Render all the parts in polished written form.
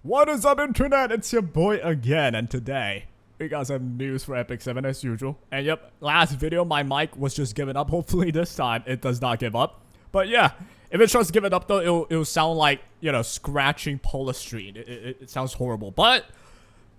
What is up, internet? It's your boy again, and today we got some news for Epic 7 as usual. And yep, last video my mic was just giving up. Hopefully this time it does not give up. But yeah, if it starts giving up though, it'll sound like, you know, scratching polystyrene. It sounds horrible. But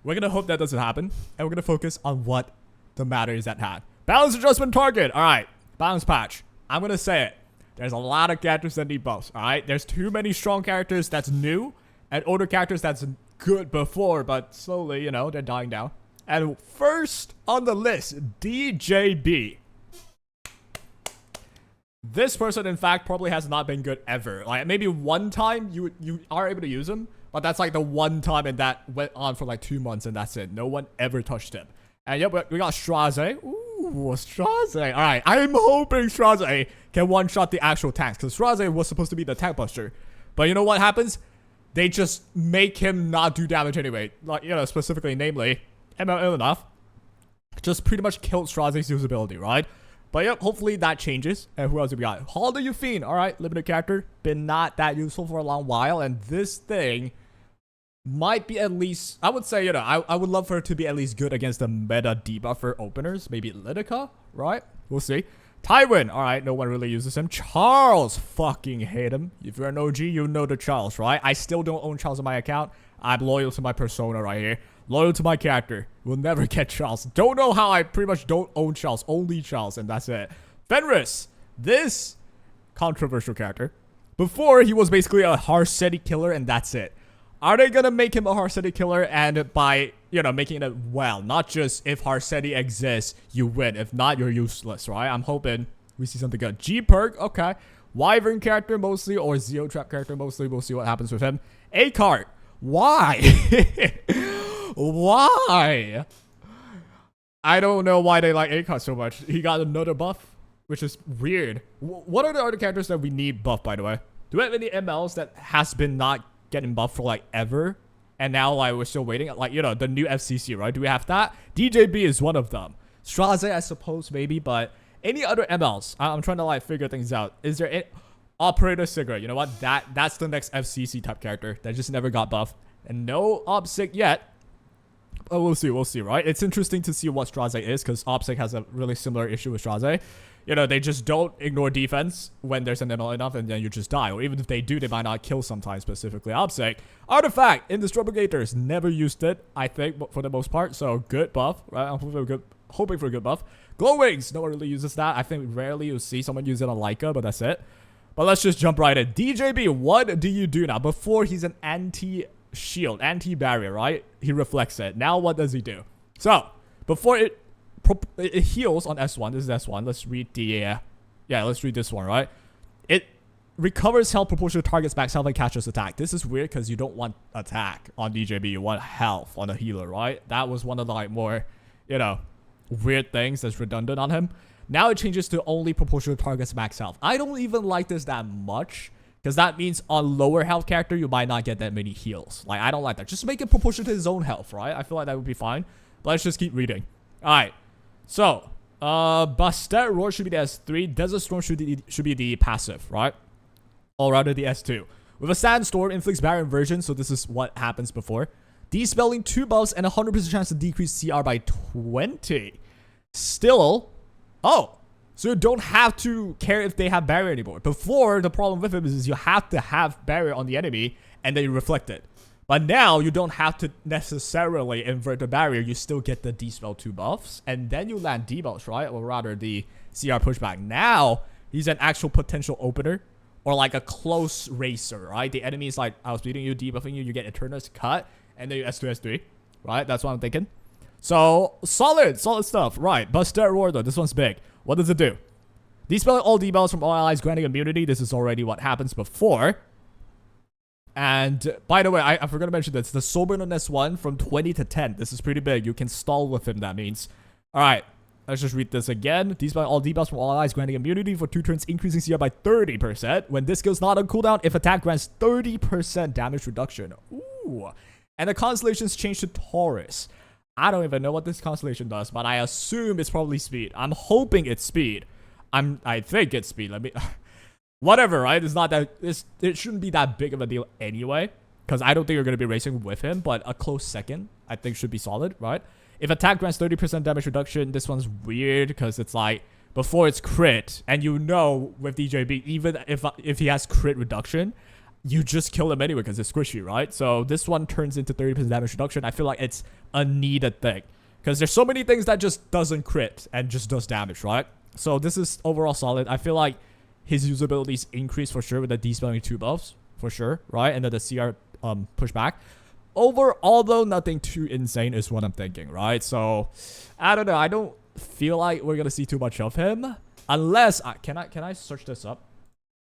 we're gonna hope that doesn't happen, and we're gonna focus on what the matter is at hand. Balance adjustment target. Alright, balance patch. I'm gonna say it. There's a lot of characters that need buffs. Alright, there's too many strong characters that's new, and older characters that's good before, but slowly, you know, they're dying down. And first on the list, DJB. This person, in fact, probably has not been good ever. Like, maybe one time you are able to use him, but that's like the one time, and that went on for like 2 months, and that's it. No one ever touched him. And yep, we got Straze. Ooh, Straze. Alright, I'm hoping Straze can one-shot the actual tanks, because Straze was supposed to be the tank buster. But you know what happens? They just make him not do damage anyway. Like, you know, specifically, namely, ML enough just pretty much killed Straze's usability, right? But yep, hopefully that changes. And who else have we got? Hall you Fiend. Alright, limited character. Been not that useful for a long while. And this thing might be at least, I would say, you know, I would love for it to be at least good against the meta debuffer openers. Maybe Litica, right? We'll see. Tywin, alright, no one really uses him. Charles, fucking hate him. If you're an OG, you know the Charles, right? I still don't own Charles on my account. I'm loyal to my persona right here. Loyal to my character. Will never get Charles. Don't know how I pretty much don't own Charles. Only Charles, and that's it. Fenris, this controversial character. Before, he was basically a Harseti killer, and that's it. Are they gonna make him a Harseti killer, and by, you know, making it, well, not just if Harseti exists, you win. If not, you're useless, right? I'm hoping we see something good. G-Perk, okay. Wyvern character mostly, or Zeo Trap character mostly. We'll see what happens with him. A-Cart, why? Why? I don't know why they like A-Cart so much. He got another buff, which is weird. What are the other characters that we need buff, by the way? Do we have any MLs that has been not getting buffed for like ever, and now like we're still waiting? Like, you know, the new FCC, right? Do we have that? DJB is one of them. Straze, I suppose, maybe, but any other MLs? I'm trying to like figure things out. Is there any Operator Cigarette? You know what? That's the next FCC type character that just never got buffed, and no OpSig yet. But we'll see, right? It's interesting to see what Straze is, because OpSig has a really similar issue with Straze. You know, they just don't ignore defense when there's an ML enough, and then you just die. Or even if they do, they might not kill sometimes, specifically OpSig. Artifact, Indestructible, never used it, I think, for the most part. So, good buff, right? I'm hoping for a good buff. Glowwings, no one really uses that. I think rarely you'll see someone use it on Leica, but that's it. But let's just jump right in. DJB, what do you do now? Before, he's an anti-shield, anti-barrier, right? He reflects it. Now, what does he do? So, before it heals on S1. This is S1. Let's read the, let's read this one, right? It recovers health proportional to target's max health and catches attack. This is weird because you don't want attack on DJB. You want health on a healer, right? That was one of the like more, you know, weird things that's redundant on him. Now it changes to only proportional to target's max health. I don't even like this that much, because that means on lower health character, you might not get that many heals. Like, I don't like that. Just make it proportional to his own health, right? I feel like that would be fine. But let's just keep reading. Alright. So, Bastet Roar should be the S3. Desert Storm should be the passive, right? Or rather the S2. With a Sandstorm, inflicts barrier inversion, so this is what happens before. Dispelling 2 buffs and 100% chance to decrease CR by 20. Still, oh, so you don't have to care if they have barrier anymore. Before, the problem with him is you have to have barrier on the enemy, and then you reflect it. But now, you don't have to necessarily invert the barrier. You still get the Dispel 2 buffs. And then you land debuffs, right? Or rather, the CR pushback. Now, he's an actual potential opener. Or like a close racer, right? The enemy is like, I was beating you, debuffing you. You get Eternus cut. And then you S2, S3. Right? That's what I'm thinking. So, solid stuff. Right. Bastet Roar, though. This one's big. What does it do? Dispelling all debuffs from all allies, granting immunity. This is already what happens before. And, by the way, I forgot to mention this. The Sober on S1 from 20 to 10. This is pretty big. You can stall with him, that means. Alright, let's just read this again. Dispel all debuffs from all allies, granting immunity for 2 turns, increasing CR by 30%. When this skill's not on cooldown, if attack grants 30% damage reduction. Ooh. And the constellation's changed to Taurus. I don't even know what this constellation does, but I assume it's probably speed. I'm hoping it's speed. I think it's speed. Let me... Whatever, right? It's not that... it shouldn't be that big of a deal anyway. because I don't think you're going to be racing with him, but a close second, I think, should be solid, right? If attack grants 30% damage reduction, this one's weird because it's like, before it's crit, and you know with DJB, even if he has crit reduction, you just kill him anyway because it's squishy, right? So this one turns into 30% damage reduction. I feel like it's a needed thing because there's so many things that just doesn't crit and just does damage, right? So this is overall solid. I feel like his usability is increased for sure with the Despelling 2 buffs, for sure, right? And then the CR pushback. Overall, though, nothing too insane is what I'm thinking, right? So, I don't know. I don't feel like we're gonna see too much of him. Unless, can I search this up?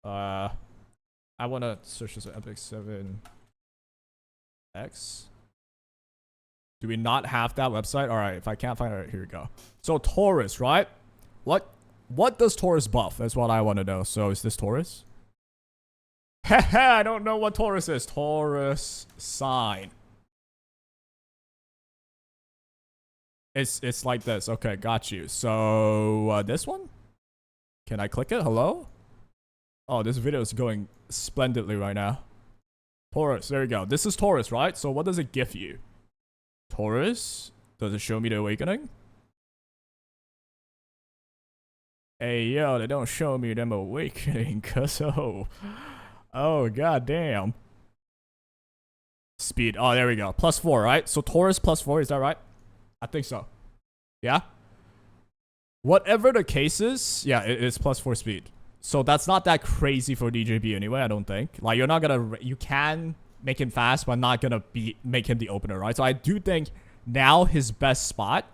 I want to search this Epic 7X. Do we not have that website? Alright, if I can't find it, here we go. So, Taurus, right? What does Taurus buff? That's what I want to know. So, is this Taurus? Haha, I don't know what Taurus is. Taurus sign. It's like this. Okay, got you. So, this one? Can I click it? Hello? Oh, this video is going splendidly right now. Taurus, there you go. This is Taurus, right? So, what does it give you? Taurus? Does it show me the awakening? Hey, yo, they don't show me them awakening, cuz oh, goddamn. Speed. Oh, there we go. +4, right? So, Taurus +4, is that right? I think so. Yeah? Whatever the case is, yeah, it's +4 speed. So that's not that crazy for DJB anyway, I don't think. Like, you're not gonna... You can make him fast, but not gonna make him the opener, right? So I do think now his best spot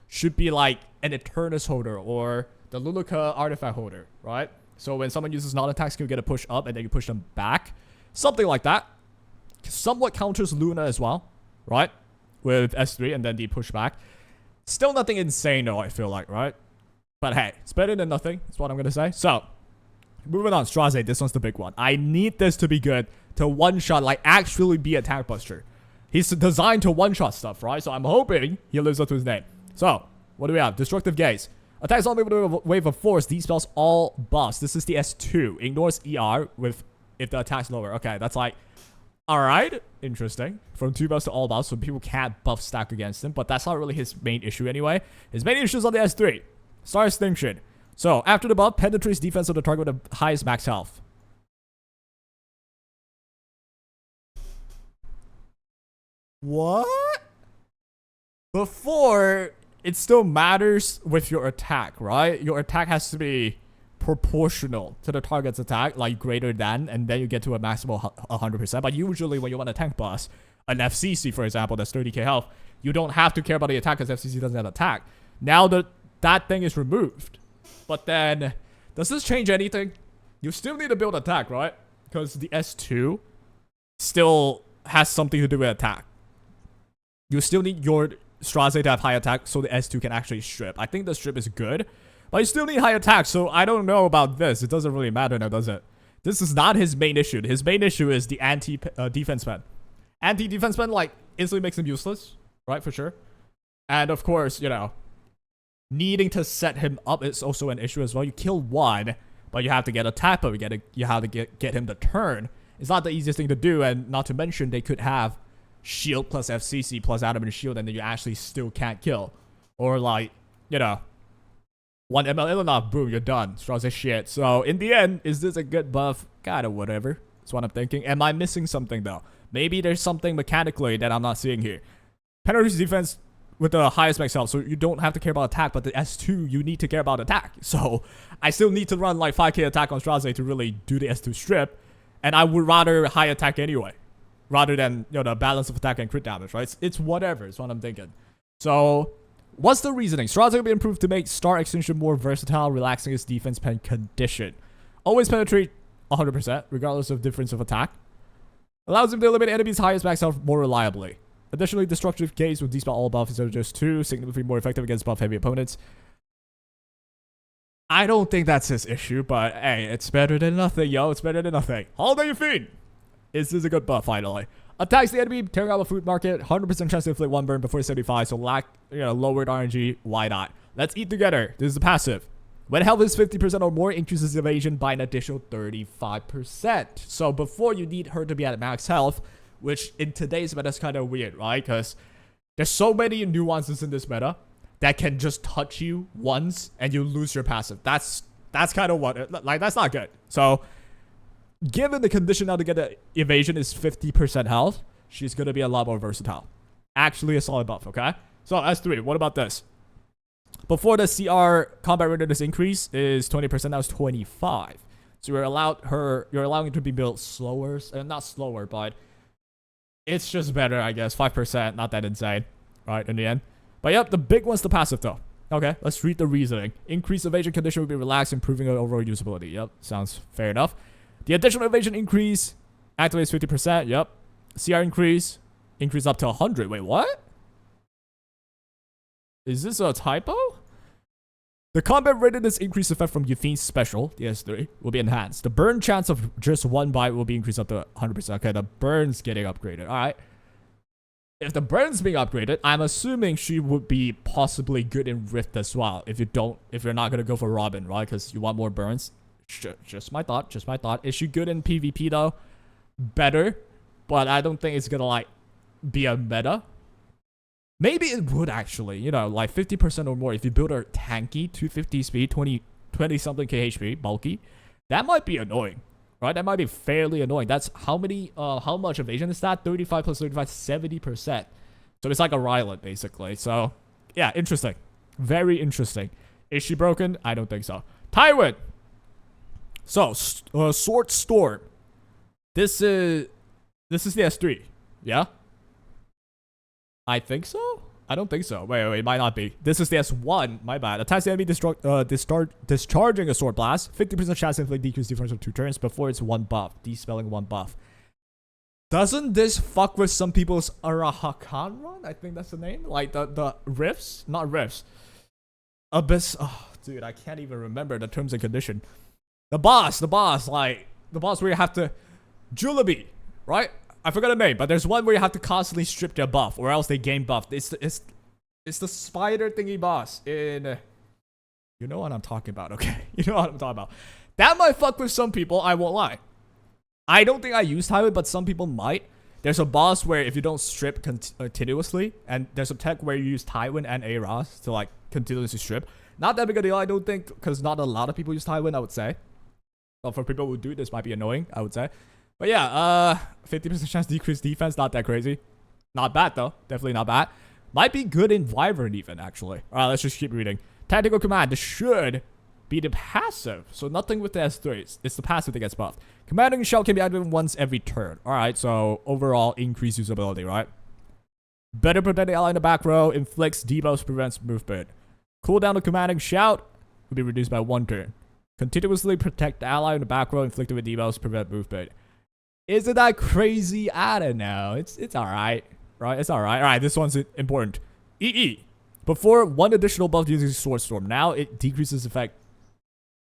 should be like an Eternus holder or the Luluka artifact holder, right? So when someone uses non-attack skill, get a push up and then you push them back. Something like that. Somewhat counters Luna as well, right? With S3 and then the pushback. Still nothing insane though, I feel like, right? But hey, it's better than nothing. That's what I'm going to say. So, moving on. Straze, this one's the big one. I need this to be good to one-shot, like actually be attack buster. He's designed to one-shot stuff, right? So I'm hoping he lives up to his name. So, what do we have? Destructive Gaze. Attacks all with a wave of force. These spells all buffs. This is the S2. Ignores ER with if the attack's lower. Okay, that's like... Alright, interesting. From 2 buffs to all buffs, so people can't buff stack against him, but that's not really his main issue anyway. His main issue is on the S3. Star Extinction. So, after the buff, penetrates defense of the target with the highest max health. What? Before, it still matters with your attack, right? Your attack has to be proportional to the target's attack, like greater than, and then you get to a maximum 100%. But usually when you want a tank boss, an FCC for example, that's 30k health, you don't have to care about the attack because FCC doesn't have attack. Now that thing is removed. But then, does this change anything? You still need to build attack, right? Because the S2 still has something to do with attack. You still need your Straze to have high attack so the S2 can actually strip. I think the strip is good. But you still need high attack, so I don't know about this. It doesn't really matter now, does it? This is not his main issue. His main issue is the anti-defense pen. Anti-defense pen, like, instantly makes him useless, right, for sure. And, of course, you know, needing to set him up is also an issue as well. You kill one, but you have to get a tap up. You have to get him to turn. It's not the easiest thing to do, and not to mention, they could have shield plus FCC plus adamant shield, and then you actually still can't kill. Or, like, you know... 1 ML enough, boom, you're done. Straws as shit. So, in the end, is this a good buff? Kinda whatever. That's what I'm thinking. Am I missing something, though? Maybe there's something mechanically that I'm not seeing here. Penalties defense with the highest max health, so you don't have to care about attack, but the S2, you need to care about attack. So, I still need to run like 5k attack on Straze to really do the S2 strip, and I would rather high attack anyway, rather than, you know, the balance of attack and crit damage, right? It's whatever, is what I'm thinking. So... What's the reasoning? Straws will be improved to make Star Extinction more versatile, relaxing its defense pen condition. Always penetrate 100%, regardless of difference of attack. Allows him to eliminate enemies' highest max health more reliably. Additionally, Destructive Gaze with dispel all buff instead of just 2, significantly more effective against buff-heavy opponents. I don't think that's his issue, but hey, it's better than nothing, yo. It's better than nothing. Holiday Fiend! Is this a good buff, finally? Attacks the enemy, tearing out a food market, 100% chance to inflict 1 burn before 75, so lowered RNG, why not? Let's eat together. This is the passive. When health is 50% or more, increases evasion by an additional 35%. So before you need her to be at max health, which in today's meta is kind of weird, right? Because there's so many nuances in this meta that can just touch you once and you lose your passive. That's kind of what, like, that's not good. So given the condition now to get the evasion is 50% health, she's going to be a lot more versatile. Actually a solid buff, okay? So S3, what about this? Before the CR combat readiness increase is 20%, now it's 25. So you're allowing it to be built slower, not slower, but it's just better, I guess. 5%, not that insane, right, in the end. But yep, the big one's the passive though. Okay, let's read the reasoning. Increased evasion condition will be relaxed, improving overall usability. Yep, sounds fair enough. The additional evasion increase activates 50%. Yep. CR increase up to 100. Wait, what? Is this a typo? The combat readiness increase effect from Yuthine's special, the S3, will be enhanced. The burn chance of just one bite will be increased up to 100%. Okay, the burn's getting upgraded. Alright. If the burn's being upgraded, I'm assuming she would be possibly good in Rift as well. If you're not gonna go for Robin, right? Because you want more burns. Just my thought. Is she good in PvP though? Better. But I don't think it's gonna like be a meta. Maybe it would actually, you know, like 50% or more. If you build her tanky, 250 speed, 20 something KHP, bulky, that might be annoying, right? That might be fairly annoying. That's how much evasion is that? 35 plus 35, 70%. So it's like a Rylet basically. So yeah, interesting. Very interesting. Is she broken? I don't think so. Tywin. So, Sword Storm. This is the S3. Yeah? I think so? I don't think so. Wait, it might not be. This is the S1. My bad. Attacks the enemy discharging a sword blast. 50% chance to inflict decreased defense of 2 turns before it's 1 buff. Dispelling 1 buff. Doesn't this fuck with some people's Arahakan run? I think that's the name. Like the rifts? Not rifts. Abyss. Oh, dude, I can't even remember the terms and condition. The boss, like the boss where you have to Julebi, right? I forgot the name, but there's one where you have to constantly strip their buff, or else they gain buff. It's the spider thingy boss in. You know what I'm talking about, okay? You know what I'm talking about. That might fuck with some people. I won't lie. I don't think I use Tywin, but some people might. There's a boss where if you don't strip continuously, and there's a tech where you use Tywin and Aras to like continuously strip. Not that big a deal, I don't think, because not a lot of people use Tywin, I would say. But for people who do, this might be annoying, I would say. But yeah, 50% chance decrease defense, not that crazy. Not bad though, definitely not bad. Might be good in Wyvern even, actually. Alright, let's just keep reading. Tactical command, this should be the passive. So nothing with the S3, it's the passive that gets buffed. Commanding shell can be activated once every turn. Alright, so overall increased usability, right? Better protect the ally in the back row, inflicts debuffs, prevents movement. Cooldown of commanding shout will be reduced by 1 turn. Continuously protect the ally in the back row, inflicted with debuffs, prevent movement. Isn't that crazy? I don't know. It's alright. Right? It's alright. Alright, this one's important. EE. Before 1 additional buff using Sword Storm. Now it decreases effect.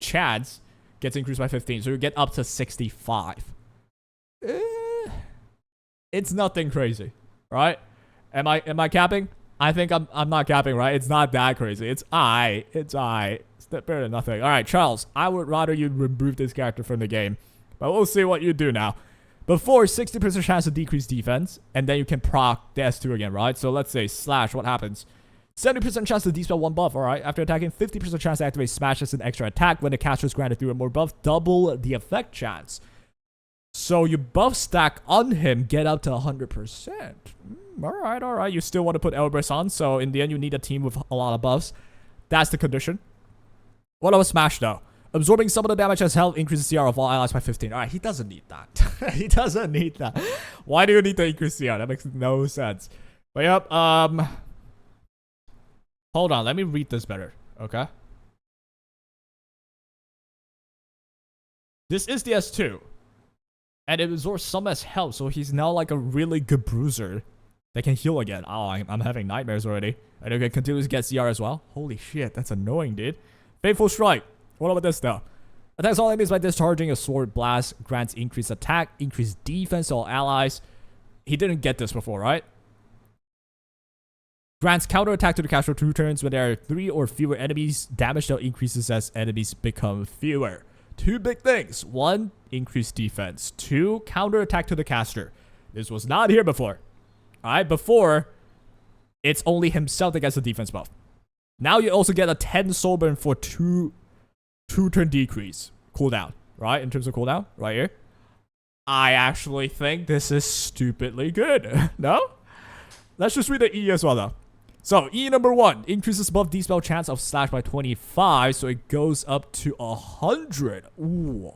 Chance gets increased by 15. So you get up to 65. It's nothing crazy. Right? Am I capping? I think I'm not capping, right? It's not that crazy. It's I. It's better than nothing. Alright, Charles. I would rather you remove this character from the game. But we'll see what you do now. Before, 60% chance to decrease defense, and then you can proc the S2 again, right? So let's say slash, what happens? 70% chance to dispel 1 buff, alright? After attacking, 50% chance to activate smash as an extra attack. When the caster is granted 3 or more buff, double the effect chance. So you buff stack on him, get up to 100%. Alright. You still want to put Elbrus on, so in the end you need a team with a lot of buffs. That's the condition. What about smash though? Absorbing some of the damage as health increases CR of all allies by 15. Alright, he doesn't need that. He doesn't need that. Why do you need to increase CR? That makes no sense. But yep, hold on, let me read this better, okay? This is the S2. And it absorbs some as health, so he's now like a really good bruiser that can heal again. Oh, I'm having nightmares already. And okay, continues to get CR as well. Holy shit, that's annoying, dude. Fateful Strike. What about this though? Attacks all enemies by discharging a sword blast. Grants increased attack, increased defense to all allies. He didn't get this before, right? Grants counter attack to the caster 2 turns when there are 3 or fewer enemies. Damage dealt increases as enemies become fewer. 2 big things. 1, increased defense. 2, counter attack to the caster. This was not here before. Alright, before, it's only himself that gets the defense buff. Now you also get a 10 soul burn for 2 turn decrease cooldown, right? In terms of cooldown, right here. I actually think this is stupidly good. No? Let's just read the E as well, though. So, E number 1 increases buff D-spell chance of slash by 25, so it goes up to 100. Ooh.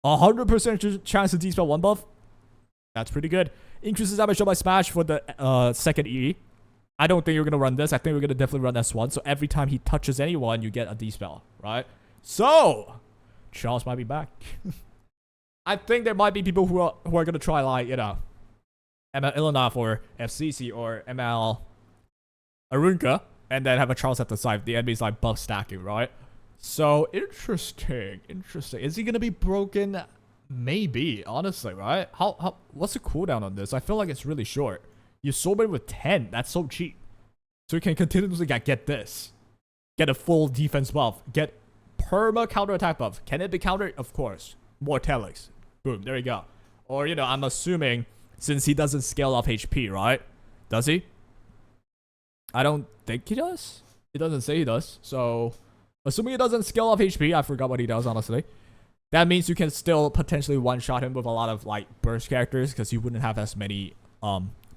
100% chance to D-spell 1 buff. That's pretty good. Increases damage dealt by smash for the second E. I don't think you're going to run this. I think we're going to definitely run S1. So every time he touches anyone, you get a D-spell, right? So, Charles might be back. I think there might be people who are going to try, like, you know, ML Ilona for FCC or ML Arunka, and then have a Charles at the side. The enemy's like buff stacking, right? So, interesting. Is he going to be broken? Maybe, honestly, right? What's the cooldown on this? I feel like it's really short. You sold it with 10. That's so cheap. So you can continuously get this. Get a full defense buff. Get perma counterattack buff. Can it be countered? Of course. More Telix. Boom. There you go. Or, you know, I'm assuming since he doesn't scale off HP, right? Does he? I don't think he does. It doesn't say he does. So, assuming he doesn't scale off HP, I forgot what he does, honestly. That means you can still potentially one-shot him with a lot of, like, burst characters because you wouldn't have as many,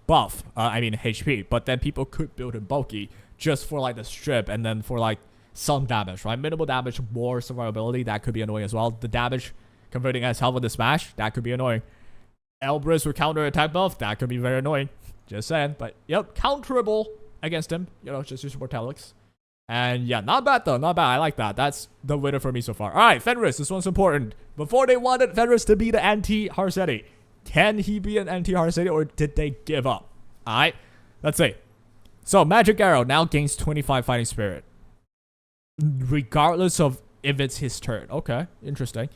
HP, but then people could build him bulky just for like the strip and then for like some damage, right? Minimal damage, more survivability, that could be annoying as well. The damage converting as health with the smash, that could be annoying. Elbrus with counter attack buff, that could be very annoying. Just saying, but yep, counterable against him, you know, just use Mortalix. And yeah, not bad though, not bad. I like that. That's the winner for me so far. All right, Fenris, this one's important. Before they wanted Fenris to be the anti-Harsetti. Can he be an anti-Harsetti or did they give up? Alright, let's see. So, Magic Arrow now gains 25 Fighting Spirit. Regardless of if it's his turn. Okay, interesting.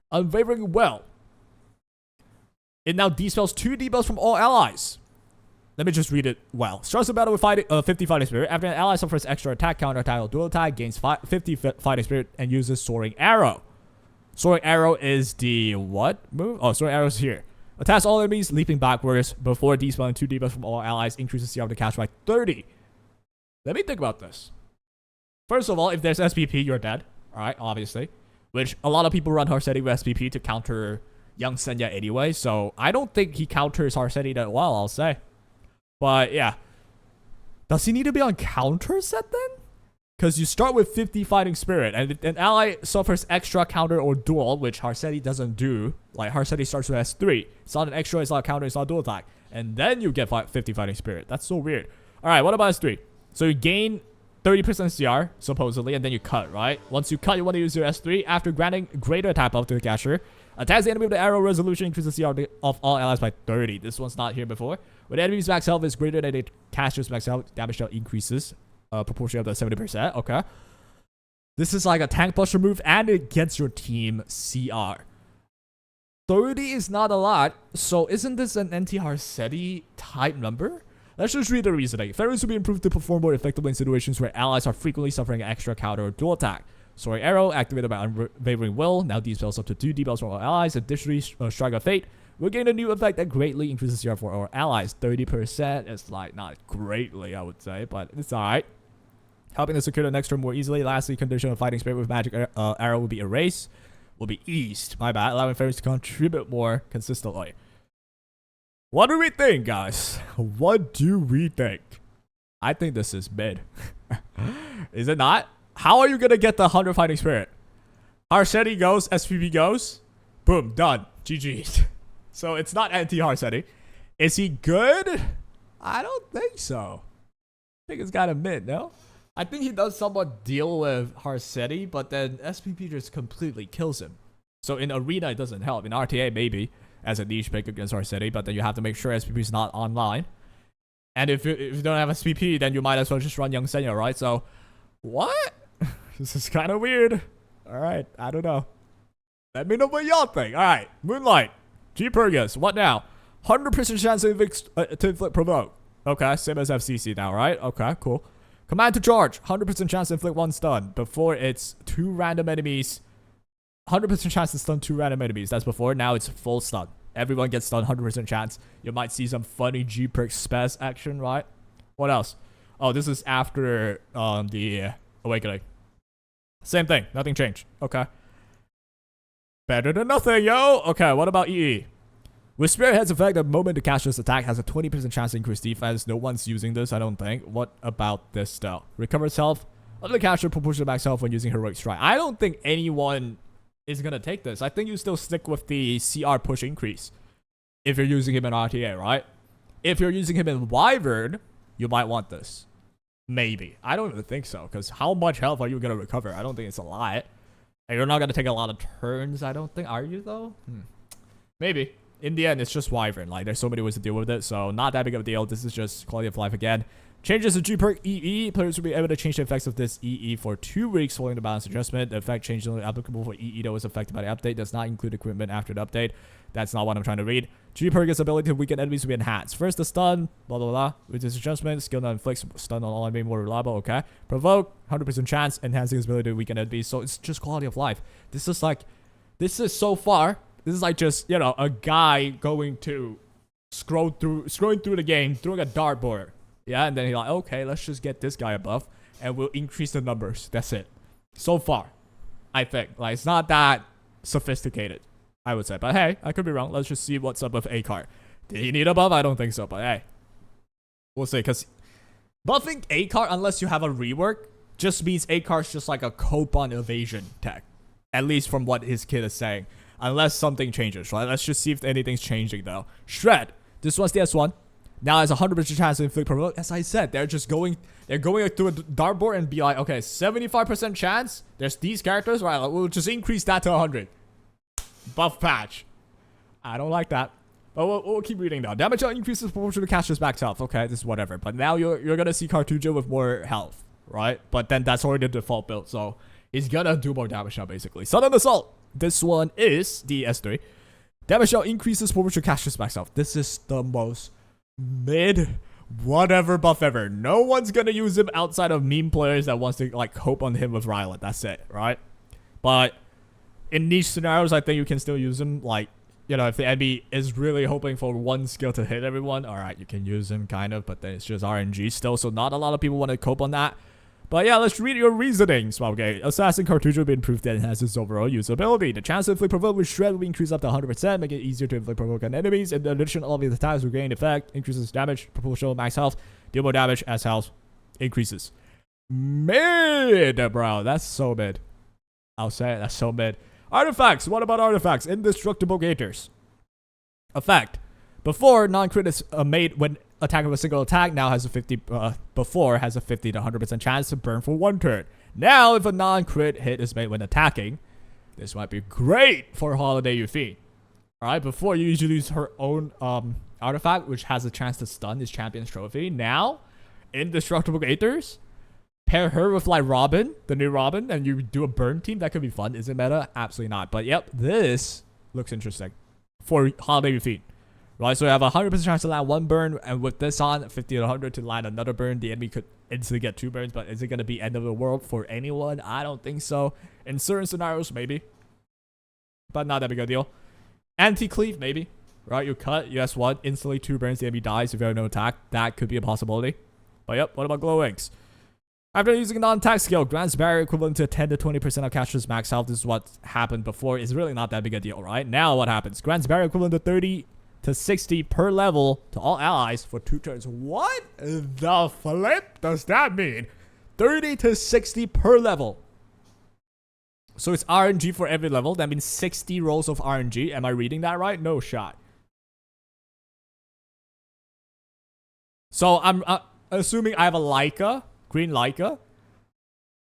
Unwavering Will. It now dispels 2 debuffs from all allies. Let me just read it well. Starts the battle with 50 Fighting Spirit. After an ally suffers extra attack, counter attack, or dual attack, gains 50 Fighting Spirit and uses Soaring Arrow. Soaring Arrow is the what move? Oh, Soaring Arrow is here. Attacks all enemies, leaping backwards before dispelling 2 debuffs from all allies, increases CR to cast by 30. Let me think about this. First of all, if there's SPP, you're dead. Alright, obviously. Which a lot of people run Harsetti with SPP to counter Young Senya anyway, so I don't think he counters Harsetti that well, I'll say. But yeah. Does he need to be on counter set then? Because you start with 50 Fighting Spirit, and if an ally suffers extra counter or duel, which Harsetti doesn't do. Like, Harsetti starts with S3. It's not an extra, it's not a counter, it's not a dual attack. And then you get 50 Fighting Spirit. That's so weird. Alright, what about S3? So you gain 30% CR, supposedly, and then you cut, right? Once you cut, you want to use your S3. After granting greater attack buff to the caster, attacks the enemy with the arrow resolution, increases CR of all allies by 30. This one's not here before. When the enemy's max health is greater than the caster's max health, damage dealt increases. Proportion of the 70%. Okay. This is like a tank buster move, and it gets your team CR. 30 is not a lot, so isn't this an anti-Harsetti type number? Let's just read the reasoning. Fenris will be improved to perform more effectively in situations where allies are frequently suffering an extra counter or dual attack. Soaring Arrow, activated by Unwavering Will, now dispels up to 2 debuffs from all allies. Additionally, Strike of Fate will gain a new effect that greatly increases CR for our allies. 30% is like not greatly, I would say, but it's alright. Helping to secure the next turn more easily. Lastly, condition of Fighting Spirit with Magic Arrow will be erased. Will be eased. My bad. Allowing Fenris to contribute more consistently. What do we think, guys? What do we think? I think this is mid. Is it not? How are you going to get the 100 Fighting Spirit? Harsetti goes. SPP goes. Boom. Done. GG. So it's not anti-Harsetti. Is he good? I don't think so. I think it's kind of mid, no? I think he does somewhat deal with Harsetti, but then SPP just completely kills him. So in Arena, it doesn't help. In RTA, maybe, as a niche pick against Harsetti, but then you have to make sure SPP is not online. And if you don't have SPP, then you might as well just run Young Senya, right? So, what? This is kind of weird. Alright, I don't know. Let me know what y'all think. Alright, Moonlight. G-Purgus, what now? 100% chance to inflict provoke. Okay, same as FCC now, right? Okay, cool. Command to charge. 100% chance to inflict 1 stun. Before it's 2 random enemies. 100% chance to stun 2 random enemies. That's before. Now it's full stun. Everyone gets done 100% chance. You might see some funny G-perk spaz action, right? What else? Oh, this is after the awakening. Same thing. Nothing changed. Okay. Better than nothing, yo. Okay, what about EE? With Spearhead's effect, the moment the caster's attack has a 20% chance to increase defense. No one's using this, I don't think. What about this though? Recovers health. Of the caster proportional max health when using Heroic Strike. I don't think anyone is gonna take this. I think you still stick with the CR push increase. If you're using him in RTA, right? If you're using him in Wyvern, you might want this. Maybe. I don't even think so, because how much health are you gonna recover? I don't think it's a lot. And you're not gonna take a lot of turns, I don't think. Are you though? Maybe. In the end, it's just Wyvern. Like, there's so many ways to deal with it, so not that big of a deal. This is just quality of life again. Changes the G-perk EE. Players will be able to change the effects of this EE for 2 weeks following the balance adjustment. The effect change is only applicable for EE that was affected by the update. Does not include equipment after the update. That's not what I'm trying to read. G-perk's ability to weaken enemies will be enhanced. First, the stun, blah, blah, blah. With this adjustment, skill that inflicts stun on all enemies more reliable. Okay. Provoke, 100% chance, enhancing his ability to weaken enemies. So it's just quality of life. This is like, this is so far, this is like just, you know, a guy going to scrolling through the game, throwing a dartboard. Yeah, and then he's like, okay, let's just get this guy a buff, and we'll increase the numbers. That's it. So far, I think. Like, it's not that sophisticated, I would say. But hey, I could be wrong. Let's just see what's up with A-Card. Did he need a buff? I don't think so, but hey. We'll see, because buffing A-Card, unless you have a rework, just means A-Card's just like a coupon evasion tech. At least from what his kid is saying. Unless something changes, right? Let's just see if anything's changing, though. Shred. This one's the S1. Now has a 100% chance to inflict provoke. As I said, they're going through a dartboard and be like, okay, 75% chance. There's these characters, right? Like, we'll just increase that to 100. Buff patch. I don't like that. But we'll keep reading now. Damage increases proportional to caster's max health. Okay, this is whatever. But now you're gonna see Cartujo with more health, right? But then that's already the default build, so he's gonna do more damage now, basically. Sudden Assault. This one is the S3. Damage increases proportional to caster's max health. This is the most mid whatever buff ever. No one's gonna use him outside of meme players that wants to like hope on him with Rylet. That's it, right? But in niche scenarios, I think you can still use him. Like, you know, if the enemy is really hoping for one skill to hit everyone, alright, you can use him kind of, but then it's just RNG still, so not a lot of people want to cope on that. But yeah, let's read your reasoning, Smallgate. Assassin Cartujo will be improved that enhances overall usability. The chance to inflict provoke with Shred will be increased up to 100%, making it easier to inflict provoke on enemies. In addition, all of the attacks will gain effect, increases damage, proportional max health, deal more damage as health increases. Mid, bro. That's so mid. I'll say it, that's so mid. Artifacts. What about artifacts? Indestructible Gators. Effect. Before, non-crit is made when attacking with a single attack. Now has a 50, before has a 50 to 100% chance to burn for 1 turn. Now, if a non-crit hit is made when attacking, this might be great for Holiday Yuffie. Alright, before you usually use her own artifact, which has a chance to stun his champion's trophy. Now, Indestructible Gators, pair her with like Robin, the new Robin, and you do a burn team. That could be fun. Is it meta? Absolutely not. But yep, this looks interesting for Holiday Yuffie. Right, so you have a 100% chance to land 1 burn, and with this on, 50 to 100 to land another burn. The enemy could instantly get 2 burns, but is it going to be end of the world for anyone? I don't think so. In certain scenarios, maybe. But not that big a deal. Anti-cleave, maybe. Right, you cut, you S1, instantly 2 burns, the enemy dies if you have no attack. That could be a possibility. But yep, what about Glow Wings? After using a non-attack skill, grants barrier equivalent to 10 to 20% of caster's max health. This is what happened before. It's really not that big a deal, right? Now what happens? Grants barrier equivalent to 30 to 60 per level to all allies for 2 turns. What the flip does that mean? 30 to 60 per level. So it's RNG for every level. That means 60 rolls of RNG. Am I reading that right? No shot. So I'm assuming I have a Leica, green Leica.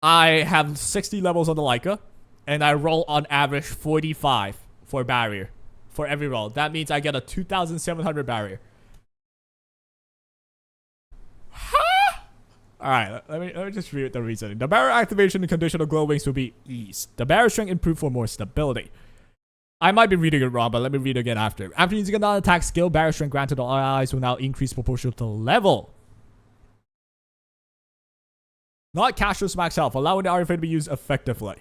I have 60 levels on the Leica, and I roll on average 45 for barrier. For every roll. That means I get a 2,700 barrier. Huh? Alright, let me just read the reasoning. The barrier activation and condition of Glow Wings will be eased. The barrier strength improved for more stability. I might be reading it wrong, but let me read it again after. After using a non-attack skill, barrier strength granted to all allies will now increase proportional to level. Not caster's max health, allowing the artifact to be used effectively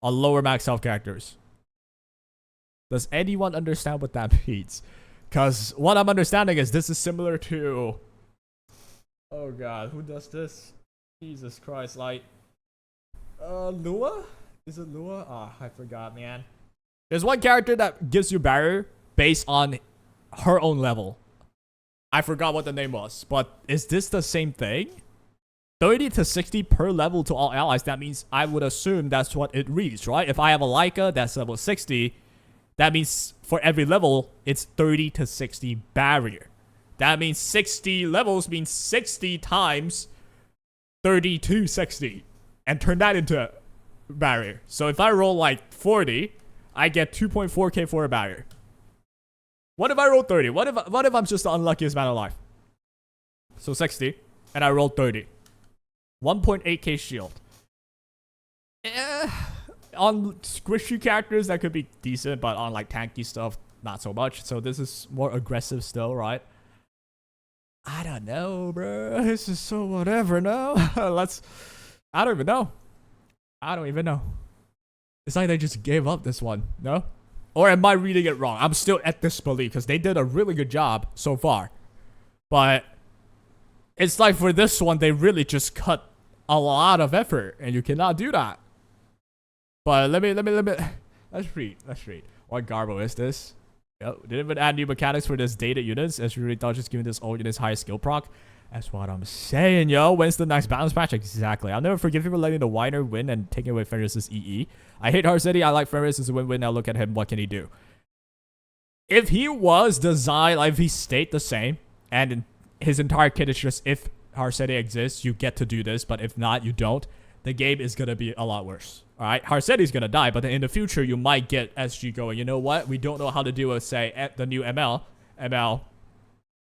on lower max health characters. Does anyone understand what that means? Because what I'm understanding is this is similar to... Oh god, who does this? Jesus Christ, like... Lua? Is it Lua? Ah, I forgot, man. There's one character that gives you barrier based on her own level. I forgot what the name was, but is this the same thing? 30 to 60 per level to all allies. That means I would assume that's what it reads, right? If I have a Leica that's level 60, that means for every level, it's 30 to 60 barrier. That means 60 levels means 60 times 30 to 60. And turn that into barrier. So if I roll like 40, I get 2.4k for a barrier. What if I roll 30? What if I'm just the unluckiest man alive? So 60, and I rolled 30. 1.8k shield. On squishy characters, that could be decent, but on like tanky stuff, not so much. So this is more aggressive still, right? I don't know, bro. This is so whatever, no? I don't even know. I don't even know. It's like they just gave up this one, no? Or am I reading it wrong? I'm still at disbelief because they did a really good job so far. But it's like for this one, they really just cut a lot of effort, and you cannot do that. But let's read. What garbo is this? Yep. Didn't even add new mechanics for this data units, as you really thought just giving this old units higher skill proc. That's what I'm saying, yo. When's the next balance patch? Exactly. I'll never forgive you for letting the whiner win and taking away Ferris's EE. I hate Harsetti. I like Ferris as a win-win. Now look at him. What can he do? If he was designed, like if he stayed the same, and his entire kit is just if Harsetti exists, you get to do this, but if not, you don't. The game is going to be a lot worse. All right? Harsetti's going to die, but then in the future, you might get SG going. You know what? We don't know how to deal with, say, the new ML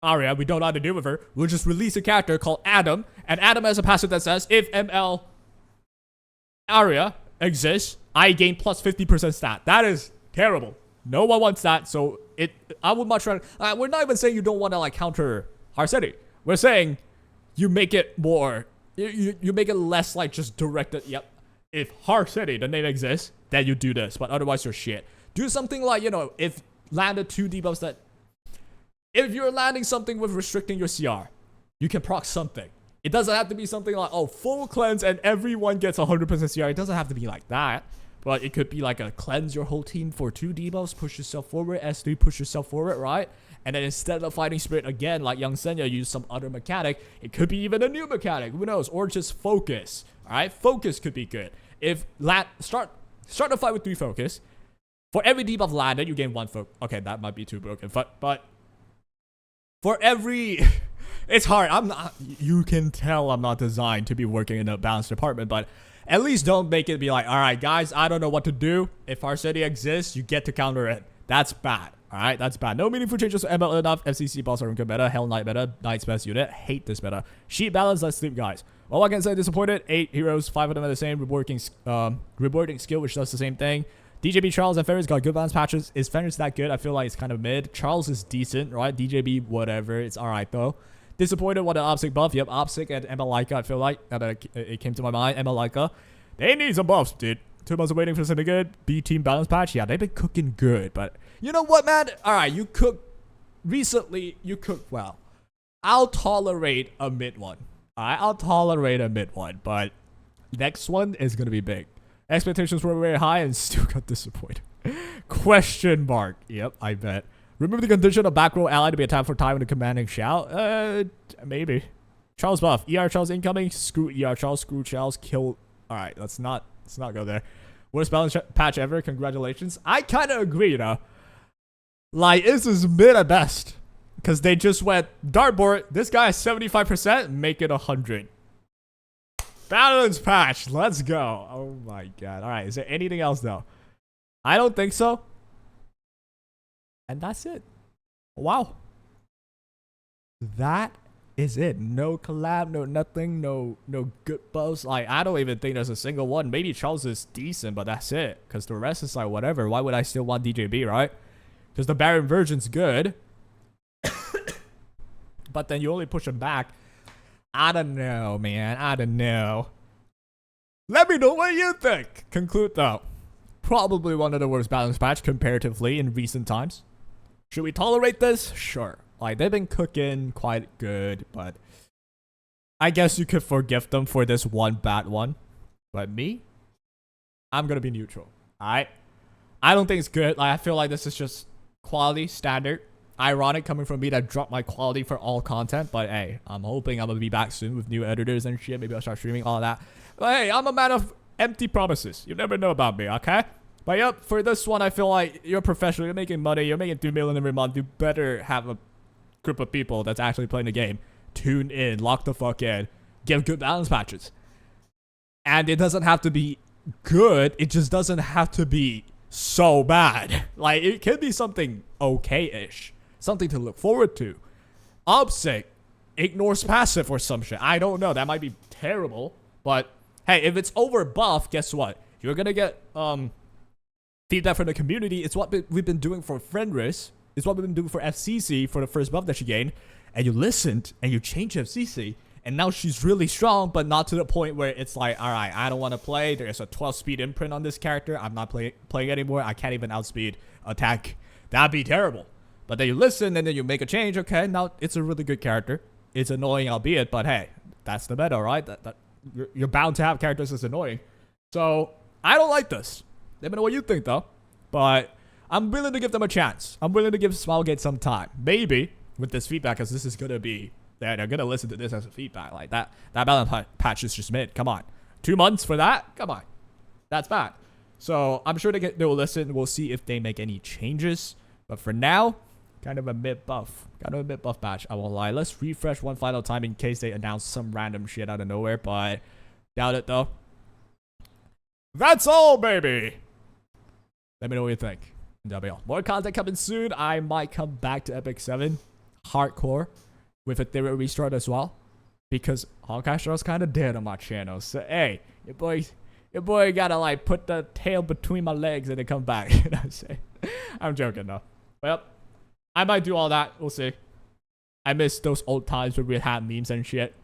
Arya, we don't know how to deal with her. We'll just release a character called Adam, and Adam has a passive that says, if ML Arya exists, I gain plus 50% stat. That is terrible. No one wants that, so I would much rather... we're not even saying you don't want to, like, counter Harsetti. We're saying you make it more... You make it less, like, just directed... Yep. If Harsetti, the name exists, then you do this, but otherwise you're shit. Do something like, you know, if landed 2 debuffs that... If you're landing something with restricting your CR, you can proc something. It doesn't have to be something like, oh, full cleanse and everyone gets 100% CR. It doesn't have to be like that. But it could be like a cleanse your whole team for 2 debuffs, push yourself forward, S3, push yourself forward, right? And then instead of fighting spirit again, like Young Senya, use some other mechanic. It could be even a new mechanic, who knows? Or just focus, all right? Focus could be good. If start the fight with 3 focus. For every debuff landed, you gain 1 focus. Okay, that might be too broken, but for every... It's hard. You can tell I'm not designed to be working in a balance department, but at least don't make it be like, all right, guys, I don't know what to do. If Harsetti exists, you get to counter it. That's bad. All right, that's bad. No meaningful changes to ML enough. FCC boss are good meta. Hell Knight meta. Knight's best unit. Hate this meta. Sheet balance. Let's sleep, guys. Well, I can say disappointed. 8 heroes. 5 of them are the same. Rewarding skill, which does the same thing. DJB, Charles, and Ferris got good balance patches. Is Ferris that good? I feel like it's kind of mid. Charles is decent, right? DJB, whatever. It's all right, though. Disappointed with the Opsic buff. Yep, Opsic and Emelika, I feel like. It came to my mind. Emelika. They need some buffs, dude. 2 months of waiting for something good. B team balance patch. Yeah, they've been cooking good. But you know what, man? All right, you cook. Recently, you cooked well. I'll tolerate a mid one. All right, I'll tolerate a mid one. But next one is going to be big. Expectations were very high and still got disappointed. Question mark. Yep, I bet. Remember the condition of back row ally to be attacked for time with a commanding shout? Maybe. Charles buff. ER Charles incoming. Screw ER Charles. Screw Charles. Kill. Alright, let's not go there. Worst balance patch ever. Congratulations. I kind of agree, you know. Like, this is mid at best. Because they just went, dartboard, this guy is 75%, make it 100. Balance patch. Let's go. Oh my god. Alright, is there anything else though? I don't think so. And that's it. Wow. That is it. No collab, no nothing, no good buffs. Like, I don't even think there's a single one. Maybe Charles is decent, but that's it. Because the rest is like, whatever. Why would I still want DJB, right? Because the Baron version's good. But then you only push him back. I don't know, man. I don't know. Let me know what you think. Conclude, though. probably one of the worst balance patch comparatively in recent times. Should we tolerate this? Sure. Like, they've been cooking quite good, but I guess you could forgive them for this one bad one. But me? I'm gonna be neutral. Alright? I don't think it's good. Like, I feel like this is just quality standard. Ironic coming from me that dropped my quality for all content, but hey, I'm hoping I'm gonna be back soon with new editors and shit. Maybe I'll start streaming all of that. But hey, I'm a man of empty promises. You never know about me, okay? But yep, for this one, I feel like you're a professional. You're making money. You're making 2 million every month. You better have a group of people that's actually playing the game. Tune in, lock the fuck in, give good balance patches. And it doesn't have to be good. It just doesn't have to be so bad. Like, it can be something okay-ish. Something to look forward to. Obsec ignores passive or some shit. I don't know. That might be terrible. But hey, if it's over buff, guess what? You're gonna get feedback from the community. It's what we've been doing for Fenris. It's what we've been doing for FCC for the first buff that she gained. And you listened and you changed FCC. And now she's really strong, but not to the point where it's like, alright, I don't want to play. There's a 12 speed imprint on this character. I'm not playing anymore. I can't even outspeed attack. That'd be terrible. But then you listen and then you make a change. Okay, now it's a really good character. It's annoying, albeit, but hey, that's the meta, right? You're bound to have characters that's annoying. So, I don't like this. Let me know what you think, though. But I'm willing to give them a chance. I'm willing to give Smilegate some time. Maybe with this feedback, because this is going to be... They're going to listen to this as a feedback. Like, that balance patch is just mid. Come on. 2 months for that? Come on. That's bad. So, I'm sure they will listen. We'll see if they make any changes. But for now... Kind of a mid buff. Kind of a mid buff patch. I won't lie. Let's refresh one final time in case they announce some random shit out of nowhere. But doubt it though. That's all, baby. Let me know what you think. That'll be all. More content coming soon. I might come back to Epic 7 hardcore with a theory restart as well. Because Hawkeye Show's kind of dead on my channel. So hey, your boy gotta like put the tail between my legs and then come back. You know what I'm saying? I'm joking though. Well, I might do all that. We'll see. I miss those old times where we had memes and shit.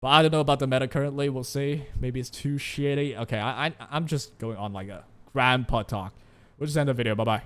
But I don't know about the meta currently. We'll see. Maybe it's too shitty. Okay, I'm just going on like a grandpa talk. We'll just end the video. Bye-bye.